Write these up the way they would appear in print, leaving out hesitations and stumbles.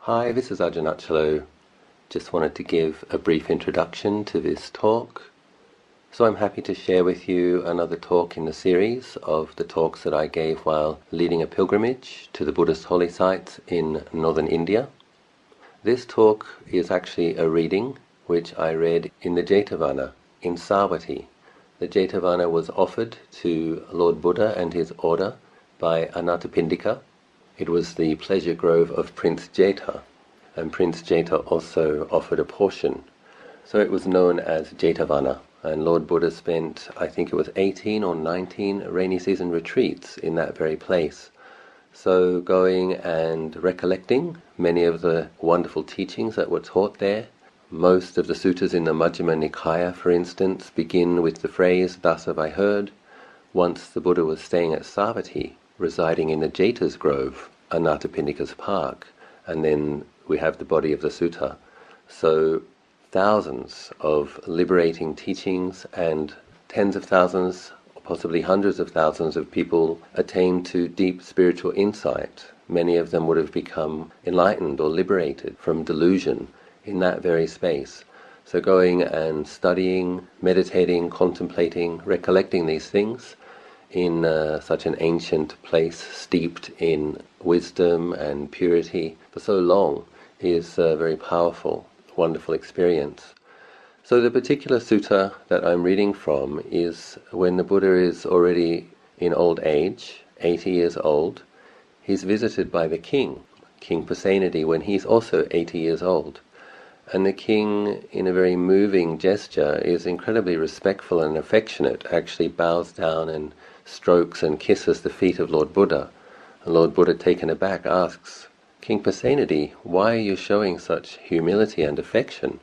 Hi, this is Ajanachalo. Just wanted to give a brief introduction to this talk. So I'm happy to share with you another talk in the series of the talks that I gave while leading a pilgrimage to the Buddhist holy sites in northern India. This talk is actually a reading which I read in the Jetavana in Savathi. The Jetavana was offered to Lord Buddha and his order by Anathapindika. It was the pleasure grove of Prince Jetha, and Prince Jetha also offered a portion. So it was known as Jetavana, and Lord Buddha spent, I think it was 18 or 19 rainy season retreats in that very place. So going and recollecting many of the wonderful teachings that were taught there. Most of the suttas in the Majjhima Nikaya, for instance, begin with the phrase, "Thus have I heard." Once the Buddha was staying at Savathi, residing in the Jeta's Grove, Anathapindika's park, and then we have the body of the sutta. So thousands of liberating teachings and tens of thousands, or possibly hundreds of thousands of people attained to deep spiritual insight. Many of them would have become enlightened or liberated from delusion in that very space. So going and studying, meditating, contemplating, recollecting these things in such an ancient place steeped in wisdom and purity for so long is a very powerful, wonderful experience. So the particular sutta that I'm reading from is when the Buddha is already in old age, 80 years old. He's visited by the king, King Pasenadhi, when he's also 80 years old. And the king, in a very moving gesture, is incredibly respectful and affectionate, actually bows down and strokes and kisses the feet of Lord Buddha. And Lord Buddha, taken aback, asks, "King Pasenadhi, why are you showing such humility and affection?"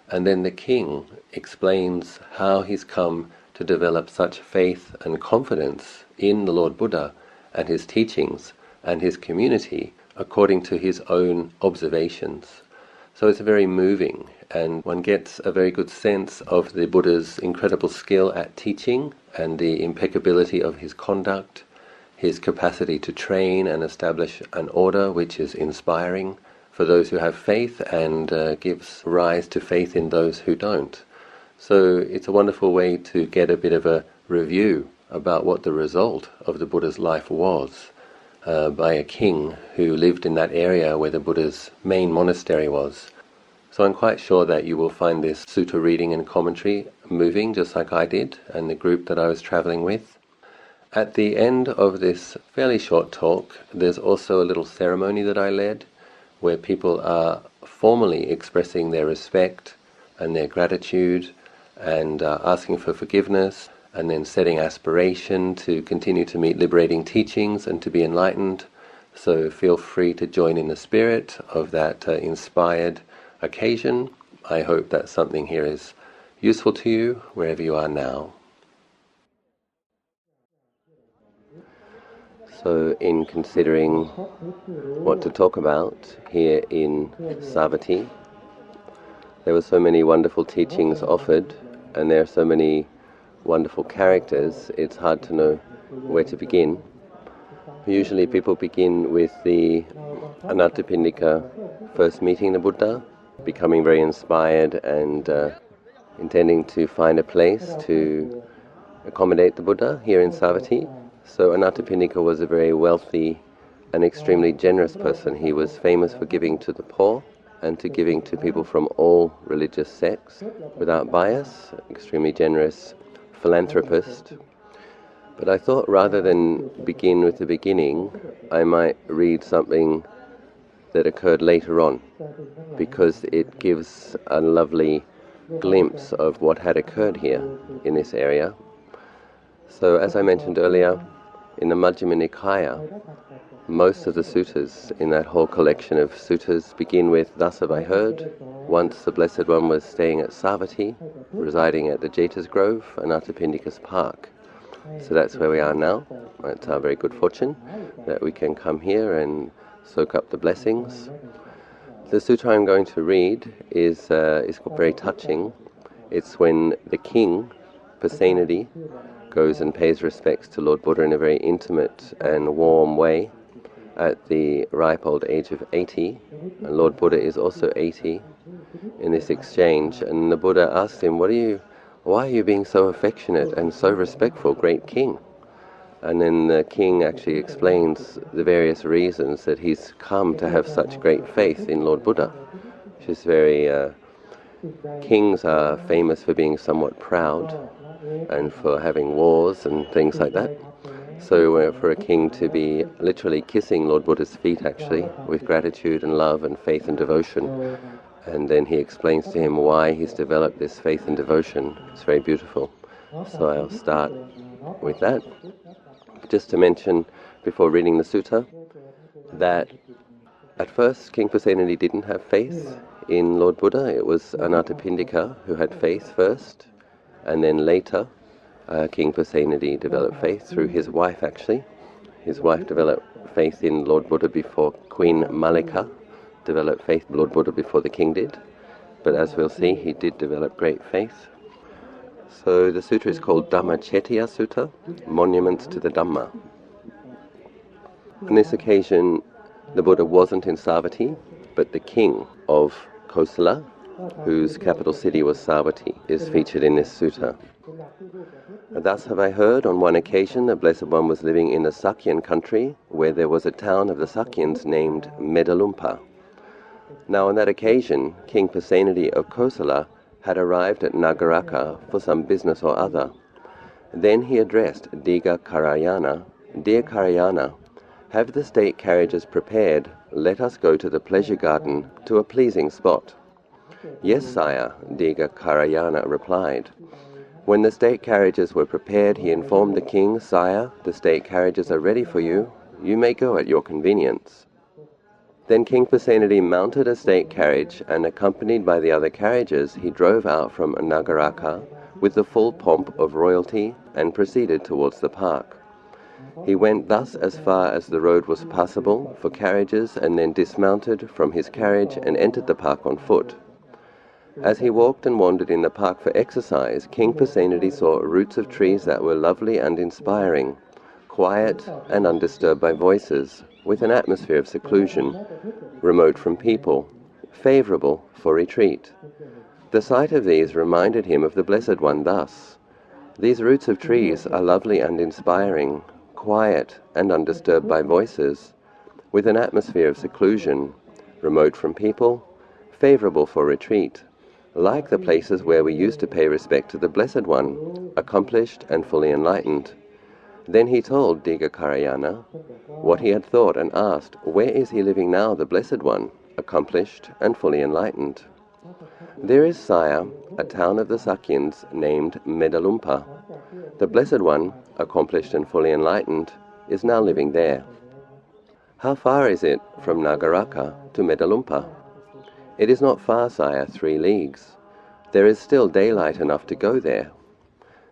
And then the king explains how he's come to develop such faith and confidence in the Lord Buddha and his teachings and his community according to his own observations. So it's very moving, and one gets a very good sense of the Buddha's incredible skill at teaching and the impeccability of his conduct, his capacity to train and establish an order which is inspiring for those who have faith and gives rise to faith in those who don't. So it's a wonderful way to get a bit of a review about what the result of the Buddha's life was by a king who lived in that area where the Buddha's main monastery was. So I'm quite sure that you will find this sutta reading and commentary moving, just like I did and the group that I was traveling with. At the end of this fairly short talk, there's also a little ceremony that I led, where people are formally expressing their respect and their gratitude and asking for forgiveness, and then setting aspiration to continue to meet liberating teachings and to be enlightened. So feel free to join in the spirit of that inspired occasion. I hope that something here is useful to you wherever you are now. So in considering what to talk about here in Savathi, there were so many wonderful teachings offered, and there are so many wonderful characters, it's hard to know where to begin. Usually people begin with the Anathapindika first meeting the Buddha, becoming very inspired and intending to find a place to accommodate the Buddha here in Savathi. So Anathapindika was a very wealthy and extremely generous person. He was famous for giving to the poor and to giving to people from all religious sects without bias, extremely generous philanthropist. But I thought rather than begin with the beginning, I might read something that occurred later on, because it gives a lovely glimpse of what had occurred here in this area. So as I mentioned earlier, in the Majjhima Nikaya, most of the suttas in that whole collection of suttas begin with "Thus have I heard." Once the Blessed One was staying at Savathi, residing at the Jeta's Grove, Anathapindika's park. So that's where we are now. It's our very good fortune that we can come here and soak up the blessings. The sutta I'm going to read is very touching. It's when the king, Pasenadhi, goes and pays respects to Lord Buddha in a very intimate and warm way, at the ripe old age of 80. And Lord Buddha is also 80 in this exchange. And the Buddha asked him, why are you being so affectionate and so respectful, great king? And then the king actually explains the various reasons that he's come to have such great faith in Lord Buddha, which is very... Kings are famous for being somewhat proud and for having wars and things like that. So for a king to be literally kissing Lord Buddha's feet, actually, with gratitude and love and faith and devotion, and then he explains to him why he's developed this faith and devotion. It's very beautiful. So I'll start with that. Just to mention, before reading the sutta, that at first King Pasenadhi didn't have faith in Lord Buddha. It was Anathapindika who had faith first, and then later King Pasenadhi developed faith through his wife, actually. His wife developed faith in Lord Buddha before Queen Malika developed faith in Lord Buddha before the king did. But as we'll see, he did develop great faith. So the sutra is called Dhamma Chetya Sutta, Monuments to the Dhamma. On this occasion, the Buddha wasn't in Savathi, but the king of Kosala, whose capital city was Savathi, is featured in this sutta. Thus have I heard, on one occasion the Blessed One was living in the Sakyan country, where there was a town of the Sakyans named Medalumpa. Now on that occasion, King Pasenadhi of Kosala had arrived at Nagaraka for some business or other. Then he addressed Diga Karayana, Dear Karayana, have the state carriages prepared, let us go to the pleasure garden, to a pleasing spot. Yes, sire, Diga Karayana replied. When the state carriages were prepared, he informed the king, Sire, the state carriages are ready for you, you may go at your convenience. Then King Pasenadhi mounted a state carriage, and accompanied by the other carriages, he drove out from Nagaraka with the full pomp of royalty and proceeded towards the park. He went thus as far as the road was passable for carriages, and then dismounted from his carriage and entered the park on foot. As he walked and wandered in the park for exercise, King Pasenadhi saw roots of trees that were lovely and inspiring, quiet and undisturbed by voices, with an atmosphere of seclusion, remote from people, favorable for retreat. The sight of these reminded him of the Blessed One thus: These roots of trees are lovely and inspiring, quiet and undisturbed by voices, with an atmosphere of seclusion, remote from people, favorable for retreat, like the places where we used to pay respect to the Blessed One, accomplished and fully enlightened. Then he told Diga Karayana what he had thought and asked, Where is he living now, the Blessed One, accomplished and fully enlightened? There is, sire, a town of the Sakyans named Medalumpa. The Blessed One, accomplished and fully enlightened, is now living there. How far is it from Nagaraka to Medalumpa? It is not far, sire, 3 leagues. There is still daylight enough to go there.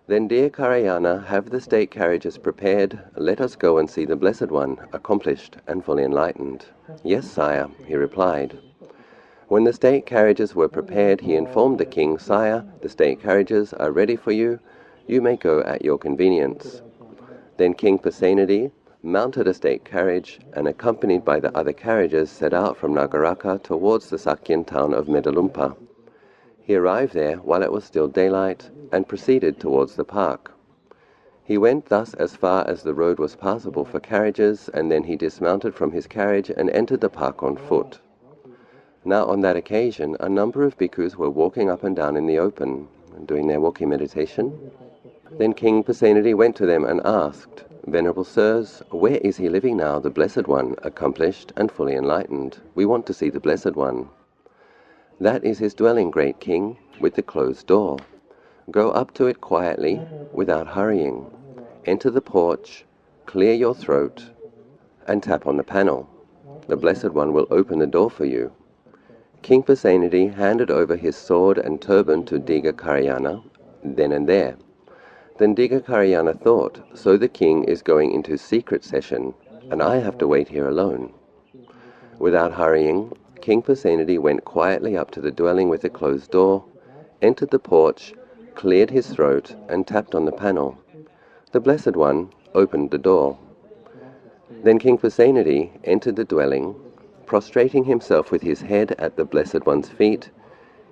Then, dear Karayana, have the state carriages prepared. Let us go and see the Blessed One, accomplished and fully enlightened. Yes, sire, he replied. When the state carriages were prepared, he informed the king, Sire, the state carriages are ready for you. You may go at your convenience. Then King Pasenadhi mounted a state carriage and, accompanied by the other carriages, set out from Nagaraka towards the Sakyan town of Medalumpa. He arrived there while it was still daylight and proceeded towards the park. He went thus as far as the road was passable for carriages, and then he dismounted from his carriage and entered the park on foot. Now on that occasion, a number of bhikkhus were walking up and down in the open, doing their walking meditation. Then King Pasenadhi went to them and asked, Venerable sirs, where is he living now, the Blessed One, accomplished and fully enlightened? We want to see the Blessed One. That is his dwelling, great king, with the closed door. Go up to it quietly, without hurrying. Enter the porch, clear your throat, and tap on the panel. The Blessed One will open the door for you. King Pasenadhi handed over his sword and turban to Diga Karayana, then and there. Then Diga Karayana thought, so the king is going into secret session, and I have to wait here alone. Without hurrying, King Pasenadhi went quietly up to the dwelling with the closed door, entered the porch, cleared his throat, and tapped on the panel. The Blessed One opened the door. Then King Pasenadhi entered the dwelling, prostrating himself with his head at the Blessed One's feet.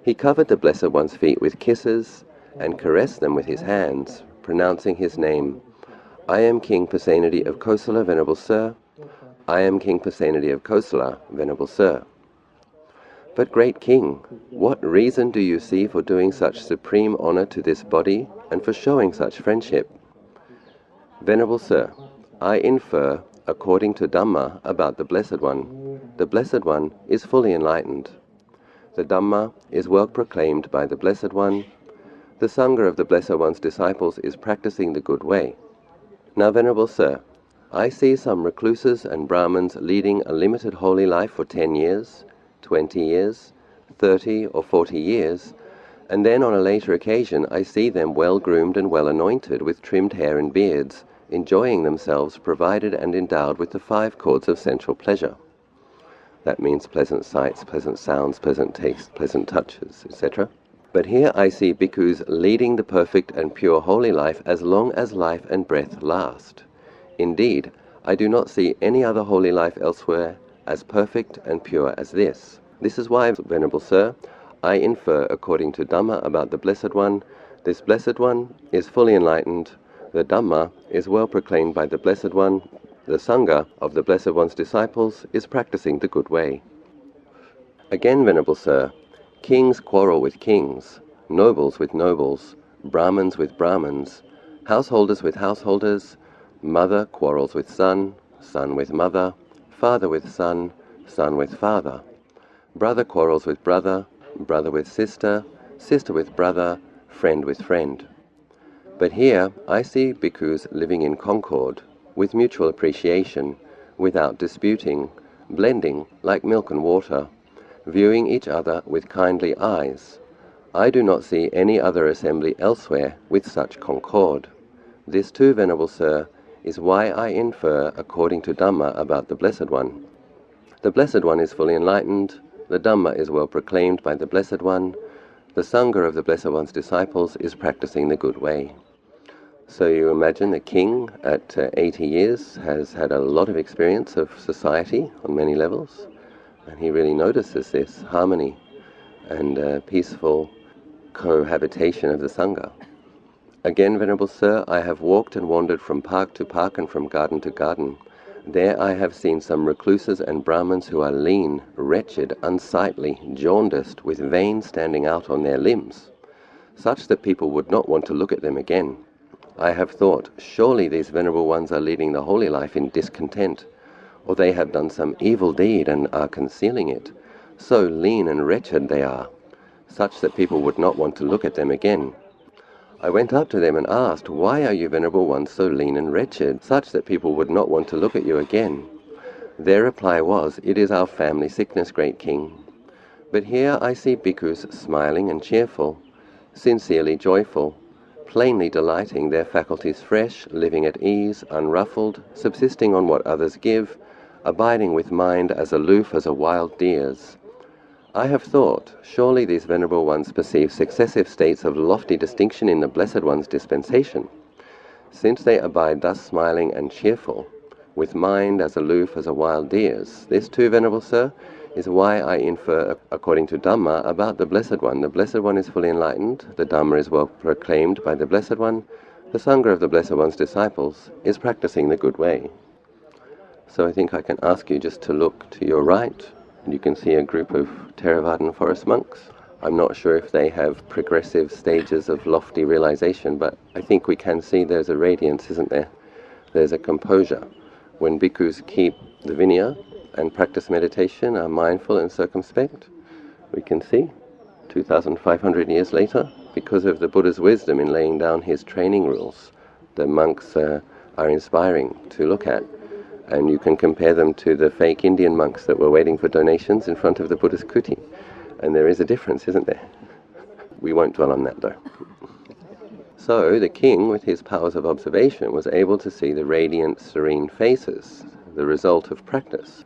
He covered the Blessed One's feet with kisses and caressed them with his hands, pronouncing his name. I am King Pasenadhi of Kosala, Venerable Sir. I am King Pasenadhi of Kosala, Venerable Sir. But great King, what reason do you see for doing such supreme honor to this body and for showing such friendship? Venerable Sir, I infer, according to Dhamma, about the Blessed One. The Blessed One is fully enlightened. The Dhamma is well proclaimed by the Blessed One. The Sangha of the Blessed One's disciples is practicing the good way. Now, Venerable Sir, I see some recluses and Brahmins leading a limited holy life for 10 years, 20 years, 30 or 40 years, and then on a later occasion I see them well groomed and well anointed with trimmed hair and beards, enjoying themselves provided and endowed with the 5 chords of sensual pleasure. That means pleasant sights, pleasant sounds, pleasant tastes, pleasant touches, etc. But here I see bhikkhus leading the perfect and pure holy life as long as life and breath last. Indeed, I do not see any other holy life elsewhere as perfect and pure as this. This is why, Venerable Sir, I infer according to Dhamma about the Blessed One. This Blessed One is fully enlightened. The Dhamma is well proclaimed by the Blessed One. The Sangha of the Blessed One's disciples is practicing the good way. Again, Venerable Sir, kings quarrel with kings, nobles with nobles, Brahmins with Brahmins, householders with householders, mother quarrels with son, son with mother, father with son, son with father. Brother quarrels with brother, brother with sister, sister with brother, friend with friend. But here I see bhikkhus living in concord, with mutual appreciation, without disputing, blending like milk and water, viewing each other with kindly eyes. I do not see any other assembly elsewhere with such concord. This too, Venerable Sir, is why I infer according to Dhamma about the Blessed One. The Blessed One is fully enlightened, the Dhamma is well proclaimed by the Blessed One, the Sangha of the Blessed One's disciples is practicing the good way. So you imagine the king at 80 years has had a lot of experience of society on many levels, and he really notices this harmony and peaceful cohabitation of the Sangha. Again, Venerable Sir, I have walked and wandered from park to park and from garden to garden. There I have seen some recluses and Brahmins who are lean, wretched, unsightly, jaundiced, with veins standing out on their limbs, such that people would not want to look at them again. I have thought, surely these venerable ones are leading the holy life in discontent, or they have done some evil deed and are concealing it. So lean and wretched they are, such that people would not want to look at them again. I went up to them and asked, why are you venerable ones so lean and wretched, such that people would not want to look at you again? Their reply was, it is our family sickness, great king. But here I see bhikkhus smiling and cheerful, sincerely joyful, plainly delighting, their faculties fresh, living at ease, unruffled, subsisting on what others give, abiding with mind as aloof as a wild deer's. I have thought, surely these venerable ones perceive successive states of lofty distinction in the Blessed One's dispensation, since they abide thus smiling and cheerful, with mind as aloof as a wild deer's. This too, Venerable Sir, is why I infer according to Dhamma about the Blessed One. The Blessed One is fully enlightened, the Dhamma is well proclaimed by the Blessed One, the Sangha of the Blessed One's disciples is practicing the good way. So I think I can ask you just to look to your right, and you can see a group of Theravadan forest monks. I'm not sure if they have progressive stages of lofty realization, but I think we can see there's a radiance, isn't there? There's a composure. When bhikkhus keep the Vinaya and practice meditation, are mindful and circumspect, we can see 2,500 years later, because of the Buddha's wisdom in laying down his training rules, the monks are inspiring to look at. And you can compare them to the fake Indian monks that were waiting for donations in front of the Buddha's kuti. And there is a difference, isn't there? We won't dwell on that, though. So the king, with his powers of observation, was able to see the radiant, serene faces, the result of practice.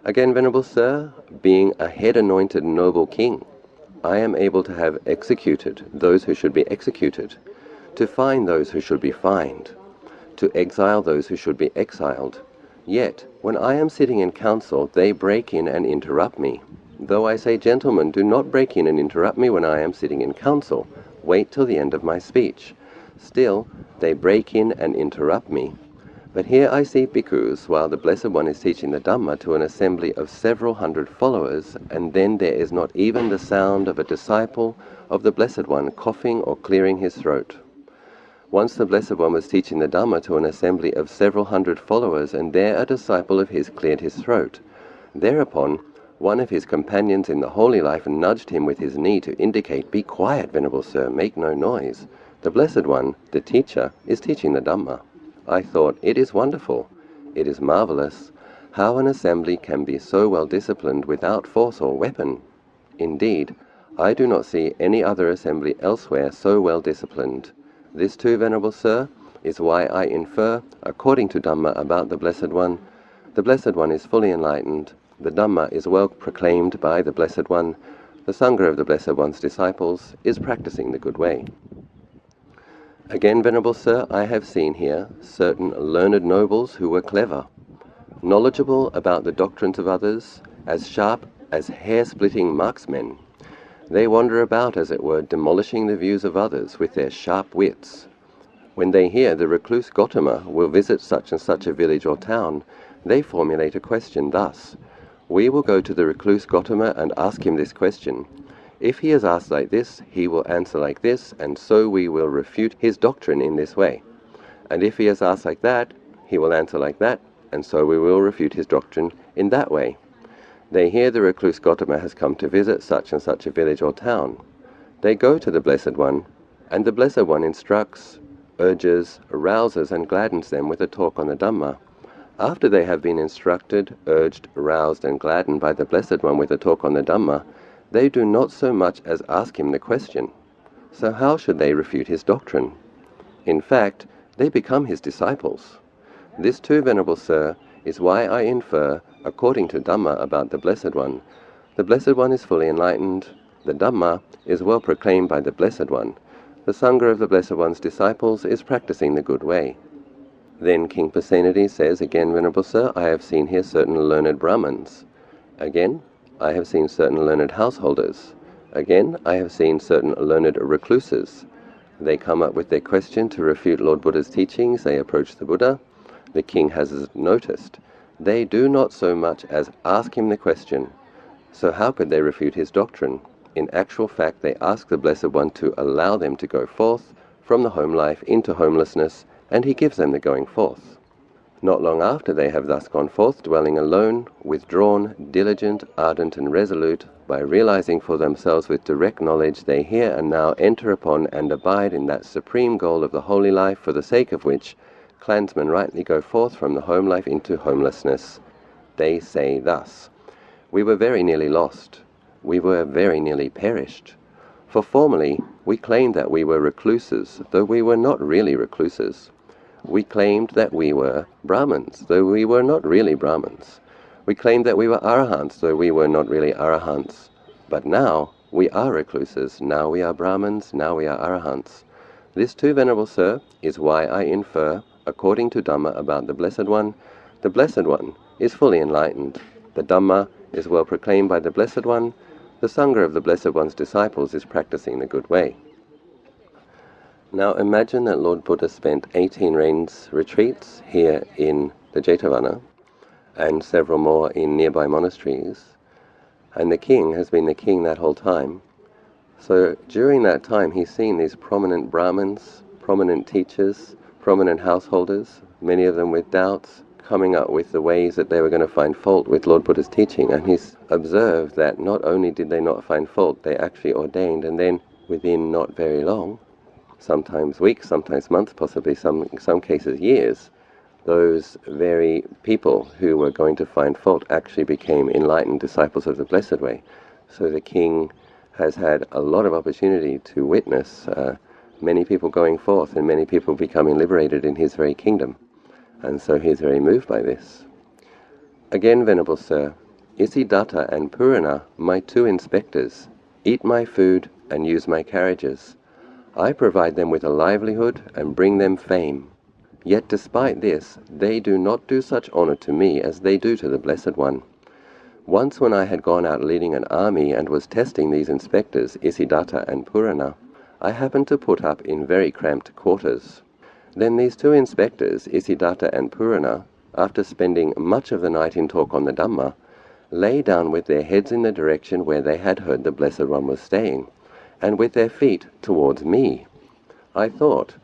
Again, Venerable Sir, being a head-anointed noble king, I am able to have executed those who should be executed, to find those who should be fined, to exile those who should be exiled, Yet, when I am sitting in council, they break in and interrupt me. Though I say, gentlemen, do not break in and interrupt me when I am sitting in council. Wait till the end of my speech. Still, they break in and interrupt me. But here I see bhikkhus, while the Blessed One is teaching the Dhamma to an assembly of several hundred followers, and then there is not even the sound of a disciple of the Blessed One coughing or clearing his throat. Once the Blessed One was teaching the Dhamma to an assembly of several hundred followers, and there a disciple of his cleared his throat. Thereupon, one of his companions in the holy life nudged him with his knee to indicate, "Be quiet, Venerable Sir, make no noise. The Blessed One, the teacher, is teaching the Dhamma." I thought, it is wonderful, it is marvelous, how an assembly can be so well disciplined without force or weapon. Indeed, I do not see any other assembly elsewhere so well disciplined. This too, Venerable Sir, is why I infer, according to Dhamma, about the Blessed One. The Blessed One is fully enlightened, the Dhamma is well proclaimed by the Blessed One, the Sangha of the Blessed One's disciples is practicing the good way. Again, Venerable Sir, I have seen here certain learned nobles who were clever, knowledgeable about the doctrines of others, as sharp as hair-splitting marksmen. They wander about, as it were, demolishing the views of others with their sharp wits. When they hear the recluse Gautama will visit such and such a village or town, they formulate a question thus: "We will go to the recluse Gautama and ask him this question. If he is asked like this, he will answer like this, and so we will refute his doctrine in this way. And if he is asked like that, he will answer like that, and so we will refute his doctrine in that way." They hear the recluse Gautama has come to visit such and such a village or town. They go to the Blessed One, and the Blessed One instructs, urges, arouses, and gladdens them with a talk on the Dhamma. After they have been instructed, urged, aroused, and gladdened by the Blessed One with a talk on the Dhamma, they do not so much as ask him the question. So how should they refute his doctrine? In fact, they become his disciples. This too, Venerable Sir, is why I infer, according to Dhamma, about the Blessed One. The Blessed One is fully enlightened, the Dhamma is well proclaimed by the Blessed One, the Sangha of the Blessed One's disciples is practicing the good way. Then King Pasenadhi says, "Again, Venerable Sir, I have seen here certain learned Brahmins. Again, I have seen certain learned householders. Again, I have seen certain learned recluses. They come up with their question to refute Lord Buddha's teachings. They approach the Buddha. The king has noticed. They do not so much as ask him the question. So how could they refute his doctrine? In actual fact, they ask the Blessed One to allow them to go forth from the home life into homelessness, and he gives them the going forth. Not long after they have thus gone forth, dwelling alone, withdrawn, diligent, ardent, and resolute, by realizing for themselves with direct knowledge, they here and now enter upon and abide in that supreme goal of the holy life, for the sake of which clansmen rightly go forth from the home life into homelessness. They say thus: "We were very nearly lost. We were very nearly perished. For formerly we claimed that we were recluses, though we were not really recluses. We claimed that we were Brahmins, though we were not really Brahmins. We claimed that we were Arahants, though we were not really Arahants. But now we are recluses, now we are Brahmins, now we are Arahants. This too, Venerable Sir, is why I infer, according to Dhamma, about the Blessed One. The Blessed One is fully enlightened. The Dhamma is well proclaimed by the Blessed One. The Sangha of the Blessed One's disciples is practicing the good way." Now imagine that Lord Buddha spent 18 rains retreats here in the Jetavana and several more in nearby monasteries, and the king has been the king that whole time. So during that time he's seen these prominent Brahmins, prominent teachers, prominent householders, many of them with doubts, coming up with the ways that they were going to find fault with Lord Buddha's teaching, and he's observed that not only did they not find fault, they actually ordained, and then within not very long, sometimes weeks, sometimes months, possibly in some cases years, those very people who were going to find fault actually became enlightened disciples of the Blessed Way. So the king has had a lot of opportunity to witness many people going forth and many people becoming liberated in his very kingdom. And so he's very moved by this. Again, Venerable Sir, Isidatta and Purana, my two inspectors, eat my food and use my carriages. I provide them with a livelihood and bring them fame. Yet despite this, they do not do such honor to me as they do to the Blessed One. Once when I had gone out leading an army and was testing these inspectors, Isidatta and Purana, I happened to put up in very cramped quarters. Then these two inspectors, Isidatta and Purana, after spending much of the night in talk on the Dhamma, lay down with their heads in the direction where they had heard the Blessed One was staying, and with their feet towards me. I thought,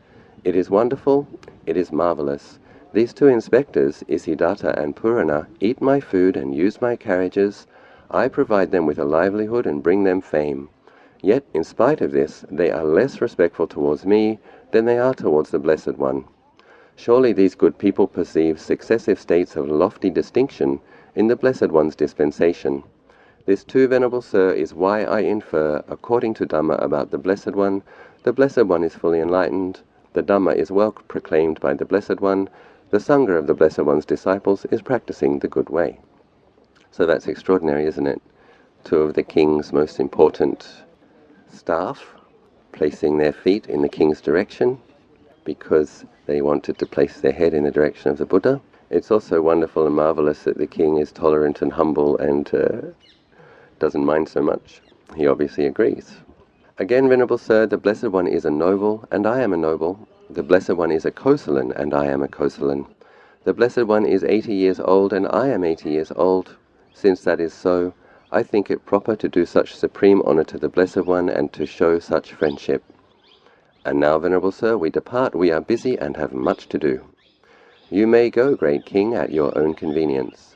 it is wonderful, it is marvelous. These two inspectors, Isidatta and Purana, eat my food and use my carriages. I provide them with a livelihood and bring them fame. Yet, in spite of this, they are less respectful towards me than they are towards the Blessed One. Surely these good people perceive successive states of lofty distinction in the Blessed One's dispensation. This too, Venerable Sir, is why I infer, according to Dhamma about the Blessed One is fully enlightened, the Dhamma is well proclaimed by the Blessed One, the Sangha of the Blessed One's disciples is practicing the good way. So that's extraordinary, isn't it? Two of the king's most important staff placing their feet in the king's direction because they wanted to place their head in the direction of the Buddha. It's also wonderful and marvelous that the king is tolerant and humble and doesn't mind so much. He obviously agrees. Again, Venerable Sir, the Blessed One is a noble, and I am a noble. The Blessed One is a Kosalan, and I am a Kosalan. The Blessed One is 80 years old, and I am 80 years old. Since that is so, I think it proper to do such supreme honor to the Blessed One and to show such friendship. And now, Venerable Sir, we depart. We are busy and have much to do. You may go, great King, at your own convenience.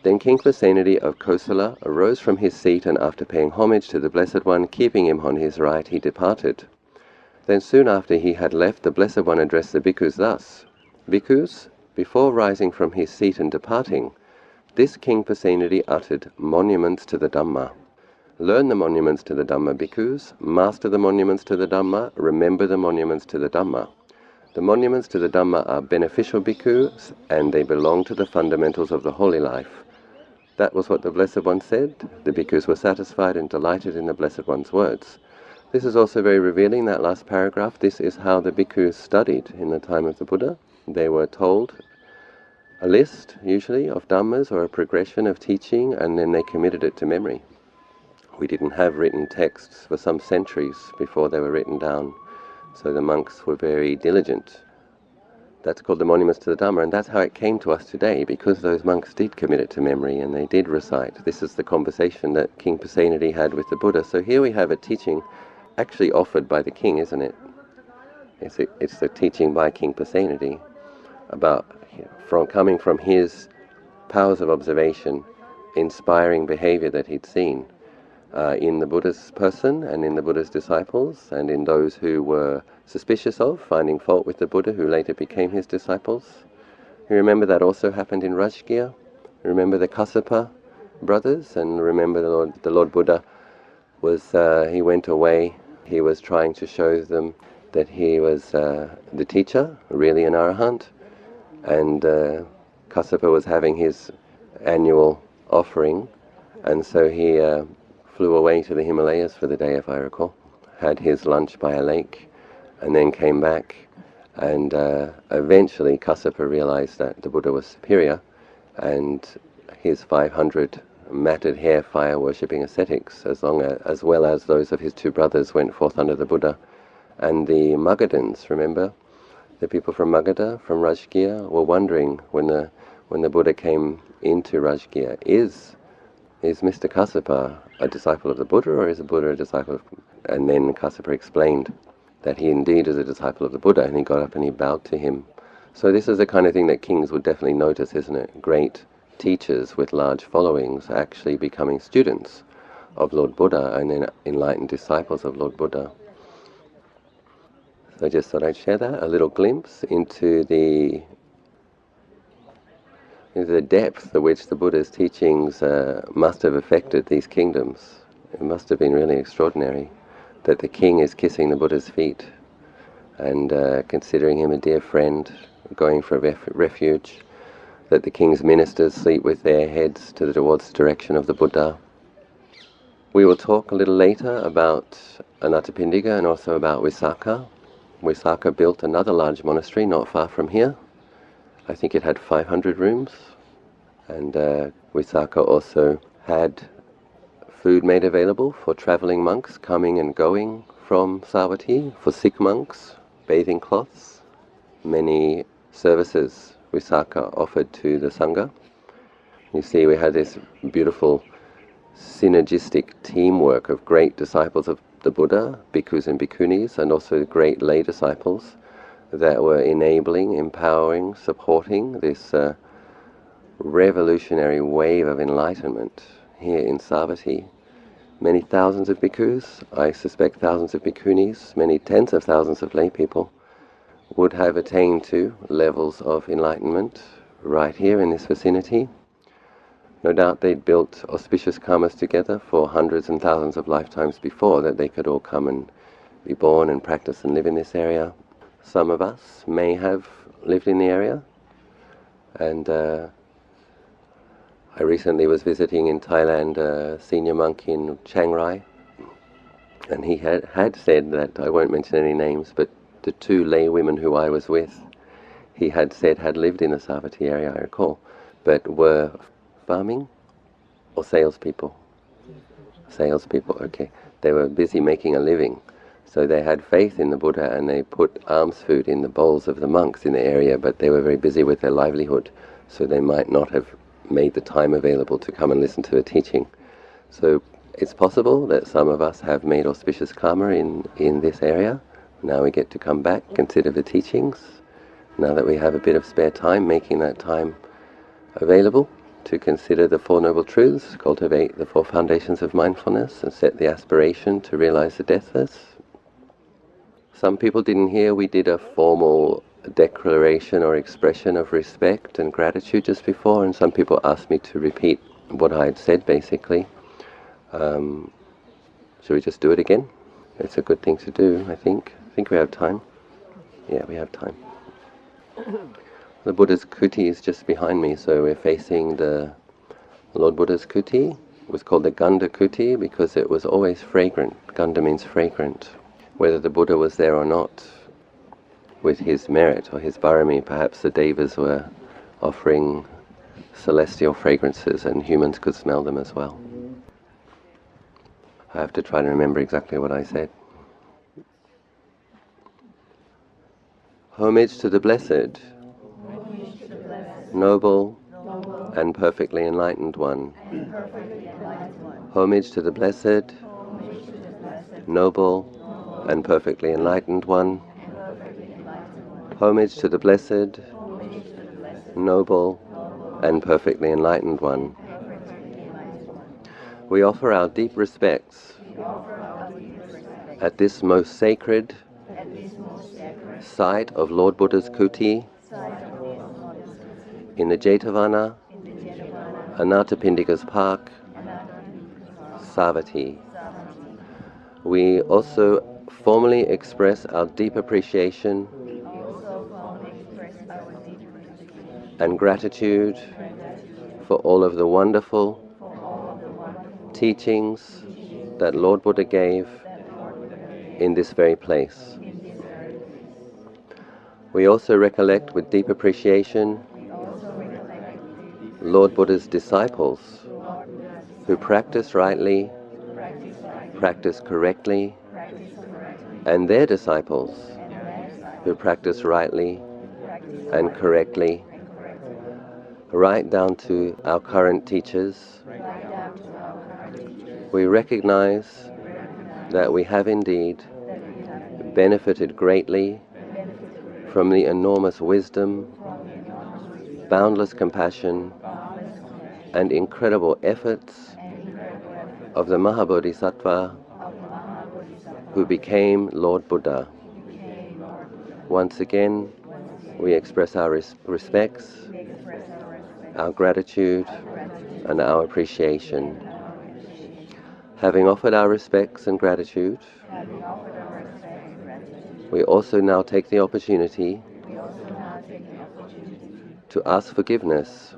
Then King Pasenadhi of Kosala arose from his seat, and after paying homage to the Blessed One, keeping him on his right, he departed. Then soon after he had left, the Blessed One addressed the bhikkhus thus, Bhikkhus, before rising from his seat and departing, this King Pasenadhi uttered monuments to the Dhamma. Learn the monuments to the Dhamma, bhikkhus, master the monuments to the Dhamma, remember the monuments to the Dhamma. The monuments to the Dhamma are beneficial bhikkhus, and they belong to the fundamentals of the holy life. That was what the Blessed One said. The bhikkhus were satisfied and delighted in the Blessed One's words. This is also very revealing, that last paragraph. This is how the bhikkhus studied in the time of the Buddha. They were told a list, usually, of dhammas or a progression of teaching, and then they committed it to memory. We didn't have written texts for some centuries before they were written down, so the monks were very diligent. That's called the monuments to the Dhamma, and that's how it came to us today, because those monks did commit it to memory and they did recite. This is the conversation that King Pasenadhi had with the Buddha. So here we have a teaching actually offered by the king, isn't it? It's the teaching by King Pasenadhi about coming from his powers of observation, inspiring behavior that he'd seen in the Buddha's person and in the Buddha's disciples and in those who were suspicious of, finding fault with the Buddha, who later became his disciples. You remember that also happened in Rajgir. Remember the Kassapa brothers, and remember the Lord Buddha was, he went away, he was trying to show them that he was the teacher, really an arahant, and Kassapa was having his annual offering, and so he flew away to the Himalayas for the day, if I recall, had his lunch by a lake, and then came back, and eventually Kassapa realized that the Buddha was superior, and his 500 matted hair fire-worshipping ascetics, as well as those of his two brothers, went forth under the Buddha. And the Magadhans, remember? The people from Magadha, from Rajgir, were wondering when the Buddha came into Rajgir, is Mr. Kassapa a disciple of the Buddha, or is the Buddha a disciple of... And then Kassapa explained that he indeed is a disciple of the Buddha, and he got up and he bowed to him. So this is the kind of thing that kings would definitely notice, isn't it? Great teachers with large followings actually becoming students of Lord Buddha and then enlightened disciples of Lord Buddha. So I just thought I'd share that, a little glimpse into the depth to which the Buddha's teachings must have affected these kingdoms. It must have been really extraordinary that the king is kissing the Buddha's feet and considering him a dear friend, going for refuge, that the king's ministers sleep with their heads towards the direction of the Buddha. We will talk a little later about Anathapindika and also about Visakha. Visakha built another large monastery not far from here, I think it had 500 rooms, and Visakha also had food made available for traveling monks coming and going from Savathi, for sick monks, bathing cloths, many services Visakha offered to the Sangha. You see, we had this beautiful synergistic teamwork of great disciples of the Buddha, bhikkhus and bhikkhunis, and also great lay disciples that were enabling, empowering, supporting this revolutionary wave of enlightenment here in Savathi. Many thousands of bhikkhus, I suspect thousands of bhikkhunis, many tens of thousands of lay people would have attained to levels of enlightenment right here in this vicinity. No doubt they'd built auspicious karmas together for hundreds and thousands of lifetimes before that they could all come and be born and practice and live in this area. Some of us may have lived in the area, and I recently was visiting in Thailand a senior monk in Chiang Rai, and he had said that, I won't mention any names, but the two lay women who I was with, he had said had lived in the Savathi area, I recall, but were farming or salespeople? Salespeople, okay. They were busy making a living. So they had faith in the Buddha and they put alms food in the bowls of the monks in the area, but they were very busy with their livelihood, so they might not have made the time available to come and listen to the teaching. So it's possible that some of us have made auspicious karma in this area. Now we get to come back, consider the teachings. Now that we have a bit of spare time, making that time available to consider the Four Noble Truths, cultivate the four foundations of mindfulness, and set the aspiration to realize the deathless. Some people didn't hear we did a formal declaration or expression of respect and gratitude just before, and some people asked me to repeat what I had said, basically. Should we just do it again? It's a good thing to do, I think. I think we have time. Yeah, we have time. The Buddha's kuti is just behind me, so we're facing the Lord Buddha's kuti. It was called the Ganda kuti because it was always fragrant. Ganda means fragrant. Whether the Buddha was there or not, with his merit or his barami, perhaps the devas were offering celestial fragrances and humans could smell them as well. I have to try to remember exactly what I said. Homage to the Blessed, Noble and perfectly enlightened one. Homage to the Blessed, Noble and perfectly enlightened one. Homage to the Blessed, Noble and perfectly enlightened one. We offer our deep respects at this most sacred site of Lord Buddha's kuti in the Jetavana, Anathapindika's Park, Savathi. We also formally express our deep appreciation and gratitude for all of the wonderful teachings that Lord Buddha gave in this very place. We also recollect with deep appreciation Lord Buddha's disciples who practice rightly, practice correctly, and their disciples who practice rightly and correctly, right down to our current teachers. We recognize that we have indeed benefited greatly from the enormous wisdom, boundless compassion, and incredible efforts of the Mahabodhisattva who became Lord Buddha. Once again, we express our respects, our gratitude, and our appreciation. Having offered our respects and gratitude, we also now take the opportunity to ask forgiveness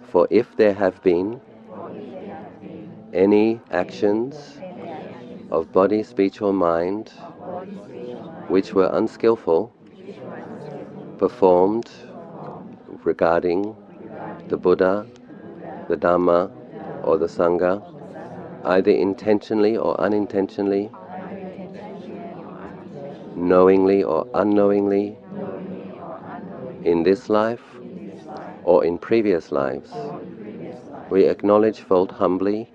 for if there have been any actions of body, speech or mind which were unskillful, performed regarding the Buddha, the Dhamma, or the Sangha, either intentionally or unintentionally, knowingly or unknowingly, in this life or in previous lives. We acknowledge fault humbly.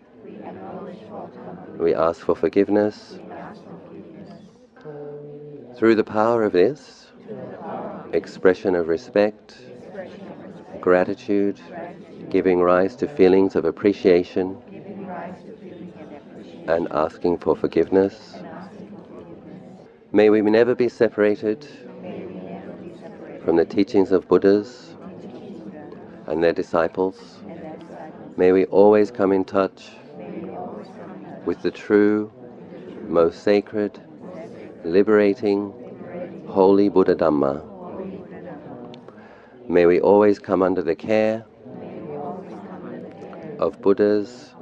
We ask for forgiveness. Through the power of this expression of respect, gratitude, giving rise to feelings of appreciation, and asking for forgiveness, may we never be separated from the teachings of Buddhas and their disciples. May we always come in touch with the true, most sacred, liberating, holy Buddha Dhamma. May we always come under the care of Buddhas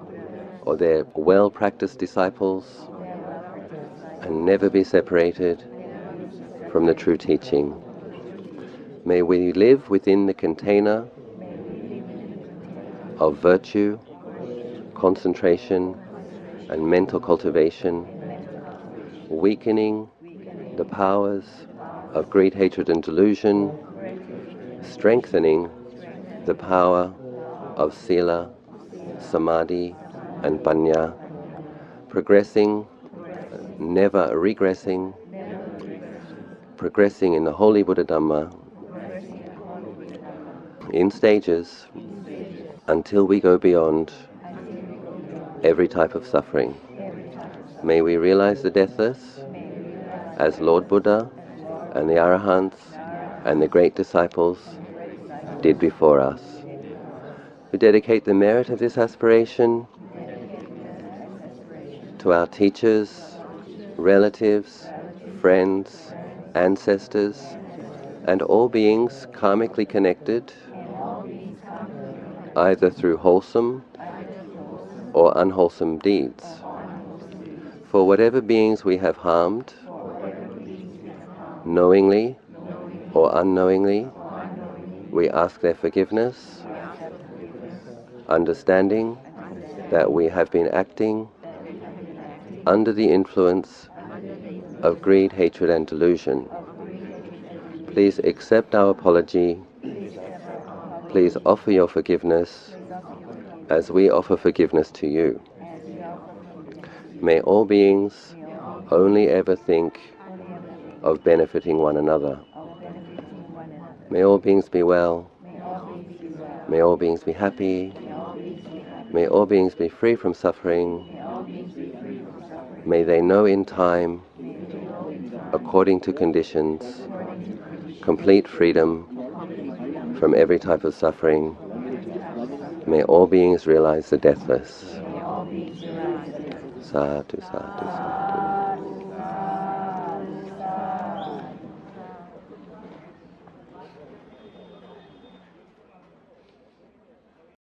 or their well-practiced disciples and never be separated from the true teaching. May we live within the container of virtue, concentration, and mental cultivation, weakening the powers of greed, hatred, and delusion, strengthening the power of sila, samadhi, and panya, progressing, never regressing, progressing in the holy Buddha Dhamma in stages until we go beyond every type of suffering. May we realize the deathless as Lord Buddha and the Arahants and the great disciples did before us. We dedicate the merit of this aspiration to our teachers, relatives, friends, ancestors, and all beings karmically connected, either through wholesome or unwholesome deeds. For whatever beings we have harmed, knowingly or unknowingly, we ask their forgiveness, understanding that we have been acting under the influence of greed, hatred, and delusion. Please accept our apology. Please offer your forgiveness as we offer forgiveness to you. May all beings only ever think of benefiting one another. May all beings be well. May all beings be happy. May all beings be free from suffering. May they know in time, according to conditions, complete freedom from every type of suffering. May all beings realize the deathless. Sadhu, sadhu, sadhu.